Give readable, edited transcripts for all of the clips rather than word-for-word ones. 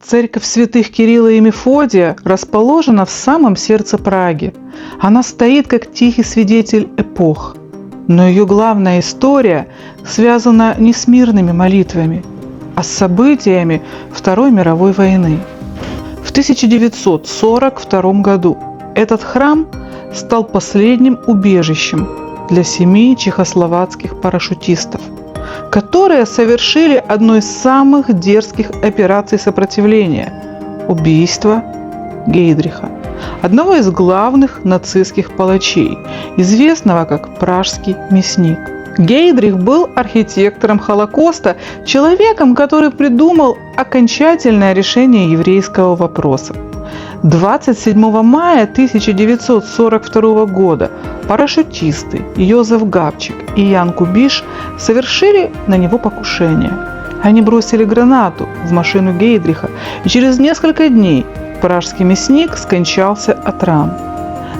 Церковь святых Кирилла и Мефодия расположена в самом сердце Праги. Она стоит как тихий свидетель эпох. Но ее главная история связана не с мирными молитвами, а с событиями Второй мировой войны. В 1942 году этот храм стал последним убежищем для 7 чехословацких парашютистов, которые совершили одну из самых дерзких операций сопротивления – убийство Гейдриха, одного из главных нацистских палачей, известного как Пражский мясник. Гейдрих был архитектором Холокоста, человеком, который придумал окончательное решение еврейского вопроса. 27 мая 1942 года парашютисты Йозеф Габчик и Ян Кубиш совершили на него покушение. Они бросили гранату в машину Гейдриха, и через несколько дней Пражский мясник скончался от ран.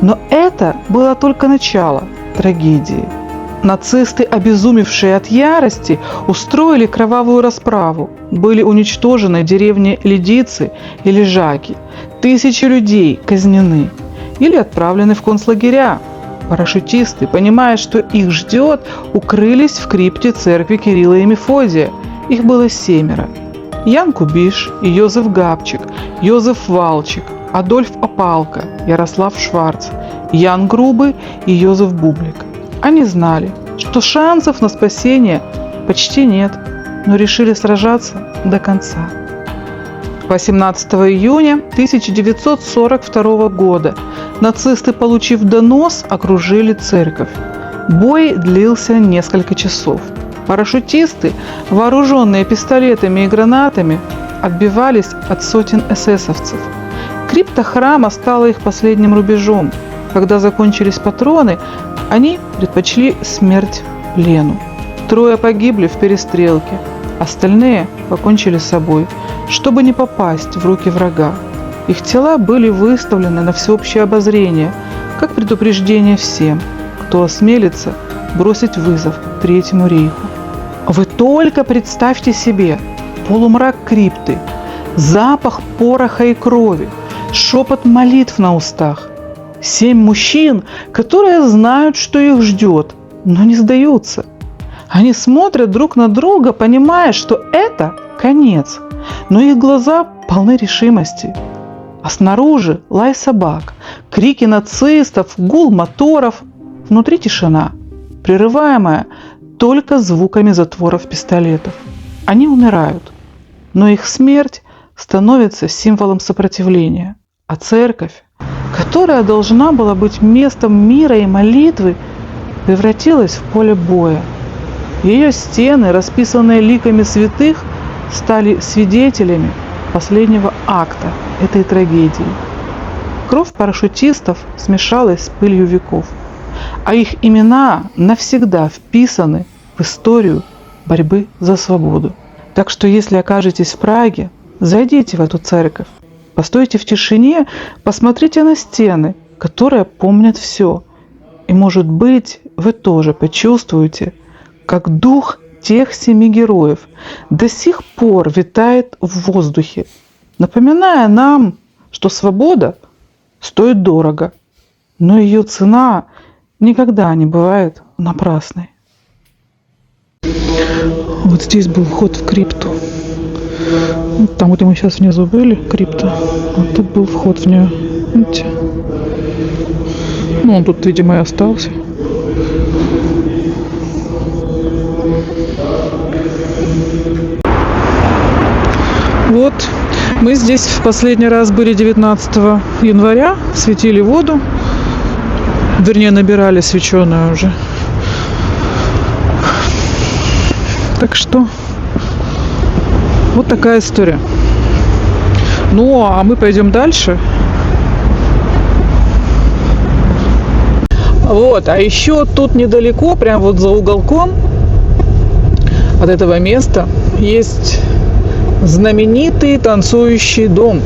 Но это было только начало трагедии. Нацисты, обезумевшие от ярости, устроили кровавую расправу. Были уничтожены деревни Лидицы и Лежаки. Тысячи людей казнены или отправлены в концлагеря. Парашютисты, понимая, что их ждет, укрылись в крипте церкви Кирилла и Мефодия. Их было 7. Ян Кубиш и Йозеф Габчик, Йозеф Валчик, Адольф Опалка, Ярослав Шварц, Ян Грубый и Йозеф Бублик. Они знали, что шансов на спасение почти нет, но решили сражаться до конца. 18 июня 1942 года нацисты, получив донос, окружили церковь. Бой длился несколько часов. Парашютисты, вооруженные пистолетами и гранатами, отбивались от сотен эсэсовцев. Крипта храма стала их последним рубежом. Когда закончились патроны, они предпочли смерть плену. 3 погибли в перестрелке, остальные покончили с собой, чтобы не попасть в руки врага. Их тела были выставлены на всеобщее обозрение, как предупреждение всем, кто осмелится бросить вызов Третьему рейху. Вы только представьте себе полумрак крипты, запах пороха и крови, шепот молитв на устах. 7 мужчин, которые знают, что их ждет, но не сдаются. Они смотрят друг на друга, понимая, что это конец, но их глаза полны решимости. А снаружи лай собак, крики нацистов, гул моторов. Внутри тишина, прерываемая только звуками затворов пистолетов. Они умирают, но их смерть становится символом сопротивления. А церковь, которая должна была быть местом мира и молитвы, превратилась в поле боя. Ее стены, расписанные ликами святых, стали свидетелями последнего акта этой трагедии. Кровь парашютистов смешалась с пылью веков, а их имена навсегда вписаны в историю борьбы за свободу. Так что, если окажетесь в Праге, зайдите в эту церковь, постойте в тишине, посмотрите на стены, которые помнят все. И, может быть, вы тоже почувствуете, как дух тех 7 героев до сих пор витает в воздухе, напоминая нам, что свобода стоит дорого, но ее цена никогда не бывает напрасной. Вот здесь был вход в крипту. Там, где мы сейчас внизу были, крипта, вот тут был вход в нее. Видите? Ну, он тут, видимо, и остался. Вот, мы здесь в последний раз были 19 января, светили воду, вернее, набирали свеченую уже. Так что, вот такая история. Ну, а мы пойдем дальше. Вот, а еще тут недалеко, прям вот за уголком от этого места, есть знаменитый танцующий дом.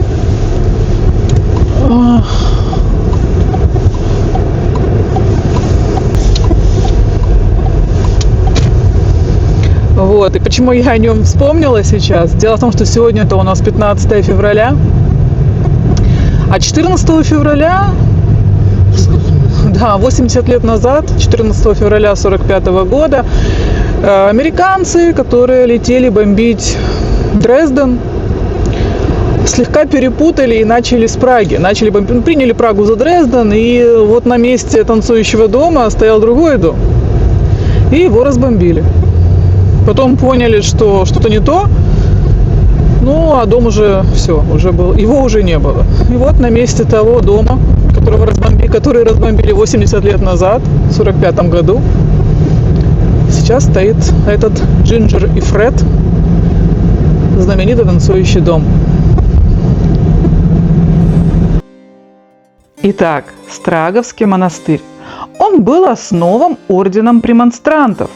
Вот. И почему я о нем вспомнила сейчас? Дело в том, что сегодня-то у нас 15 февраля, а 14 февраля, да, 80 лет назад, 14 февраля 1945 года, американцы, которые летели бомбить Дрезден, слегка перепутали и начали с Праги. Приняли Прагу за Дрезден, и вот на месте танцующего дома стоял другой дом. И его разбомбили. Потом поняли, что что-то не то, ну, а дом уже все, уже был, его уже не было. И вот на месте того дома, который разбомбили 80 лет назад, в 1945 году, сейчас стоит этот Джинджер и Фред, знаменитый танцующий дом. Итак, Страговский монастырь. Он был основан орденом премонстрантов,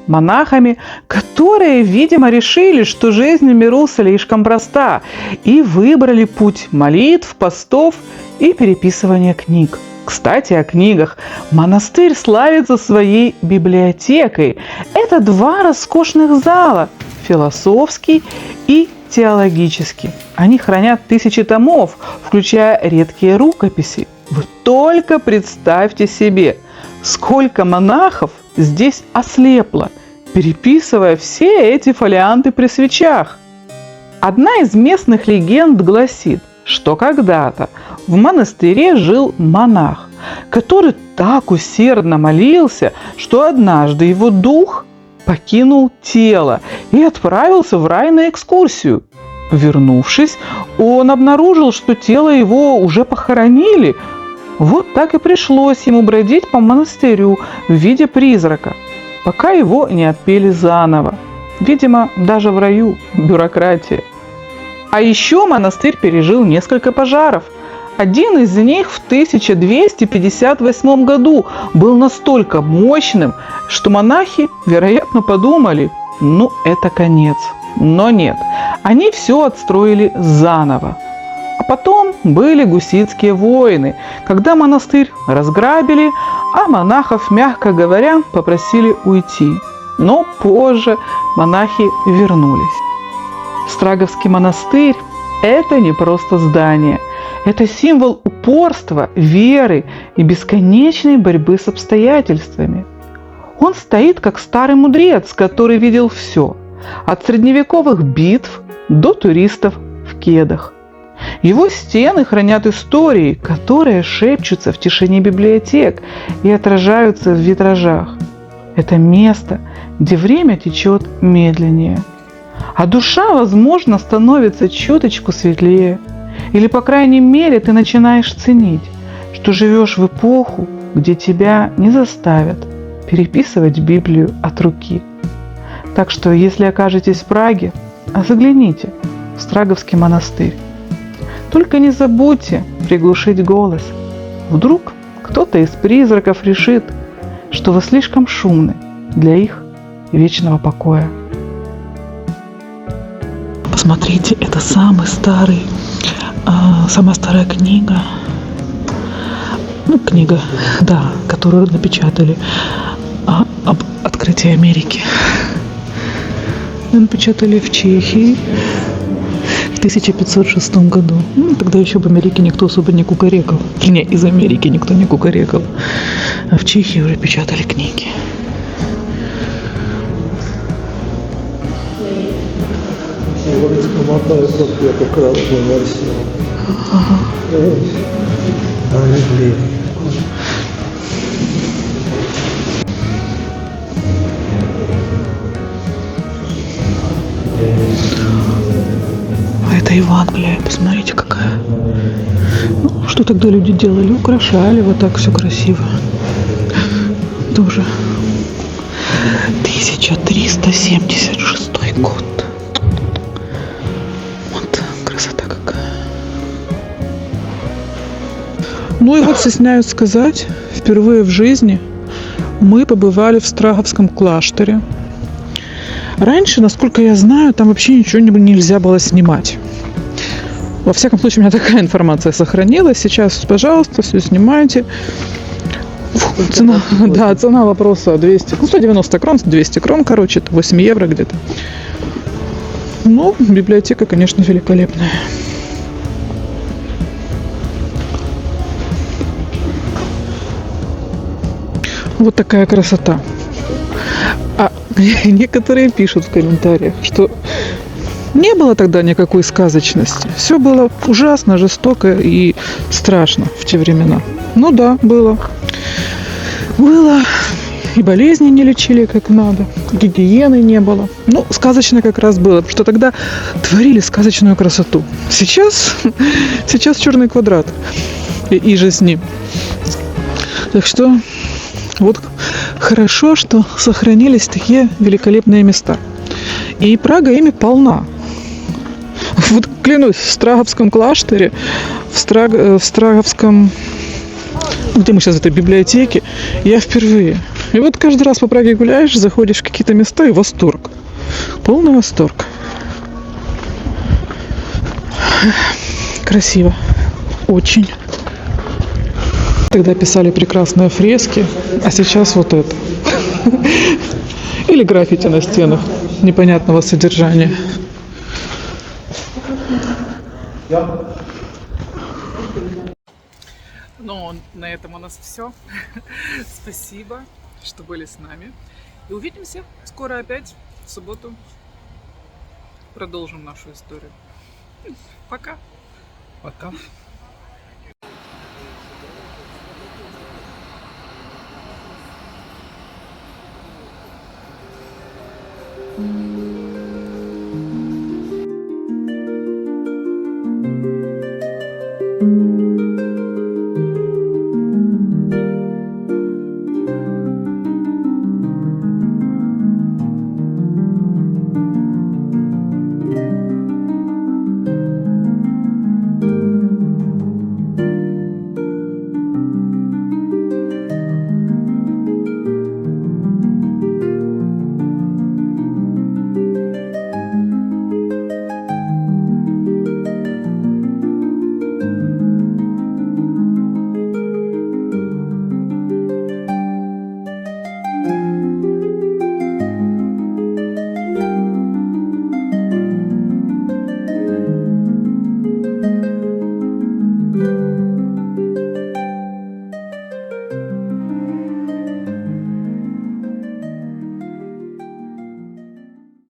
монахами, которые, видимо, решили, что жизнь в миру слишком проста, и выбрали путь молитв, постов и переписывания книг. Кстати, о книгах. Монастырь славится своей библиотекой. Это 2 роскошных зала – философский и теологический. Они хранят тысячи томов, включая редкие рукописи. Вы только представьте себе, сколько монахов здесь ослепло, переписывая все эти фолианты при свечах. Одна из местных легенд гласит, что когда-то в монастыре жил монах, который так усердно молился, что однажды его дух покинул тело и отправился в рай на экскурсию. Вернувшись, он обнаружил, что тело его уже похоронили. Вот так и пришлось ему бродить по монастырю в виде призрака, пока его не отпели заново. Видимо, даже в раю бюрократия. А еще монастырь пережил несколько пожаров. Один из них в 1258 году был настолько мощным, что монахи, вероятно, подумали, ну это конец. Но нет, они все отстроили заново. А потом были гуситские войны, когда монастырь разграбили, а монахов, мягко говоря, попросили уйти. Но позже монахи вернулись. Страговский монастырь – это не просто здание. Это символ упорства, веры и бесконечной борьбы с обстоятельствами. Он стоит как старый мудрец, который видел все – от средневековых битв до туристов в кедах. Его стены хранят истории, которые шепчутся в тишине библиотек и отражаются в витражах. Это место, где время течет медленнее, а душа, возможно, становится чуточку светлее. Или, по крайней мере, ты начинаешь ценить, что живешь в эпоху, где тебя не заставят переписывать Библию от руки. Так что, если окажетесь в Праге, загляните в Страговский монастырь. Только не забудьте приглушить голос. Вдруг кто-то из призраков решит, что вы слишком шумны для их вечного покоя. Посмотрите, это самая старая книга. Книга, да, которую напечатали об открытии Америки. Напечатали в Чехии в 1506 году. Тогда еще в Америке никто особо не кукарекал. Из Америки никто не кукарекал. А в Чехии уже печатали книги. А это Евангелие, посмотрите, какая. Что тогда люди делали? Украшали вот так все красиво. Тоже 1376 год. Вот красота какая. Ну и вот стесняюсь сказать, впервые в жизни мы побывали в Страговском кláštere. Раньше, насколько я знаю, там вообще ничего нельзя было снимать. Во всяком случае, у меня такая информация сохранилась. Сейчас, пожалуйста, все снимайте. Цена, да, цена вопроса 200, ну 190 крон, 200 крон, короче, это 8 евро где-то. Ну, библиотека, конечно, великолепная. Вот такая красота. А некоторые пишут в комментариях, что не было тогда никакой сказочности. Все было ужасно, жестоко и страшно в те времена. Ну да, было. Было. И болезни не лечили как надо, гигиены не было. Ну, сказочно как раз было, потому что тогда творили сказочную красоту. Сейчас черный квадрат. И же с ним. Так что вот хорошо, что сохранились такие великолепные места. И Прага ими полна. Вот клянусь, в Страговском кляшторе, в Страговском, где мы сейчас в этой библиотеке, я впервые. И вот каждый раз по Праге гуляешь, заходишь в какие-то места и восторг. Полный восторг. Красиво. Очень. Тогда писали прекрасные фрески, а сейчас вот это. Или граффити на стенах непонятного содержания. Ну, на этом у нас все. Спасибо, что были с нами. И увидимся скоро опять, в субботу. Продолжим нашу историю. Пока. Пока.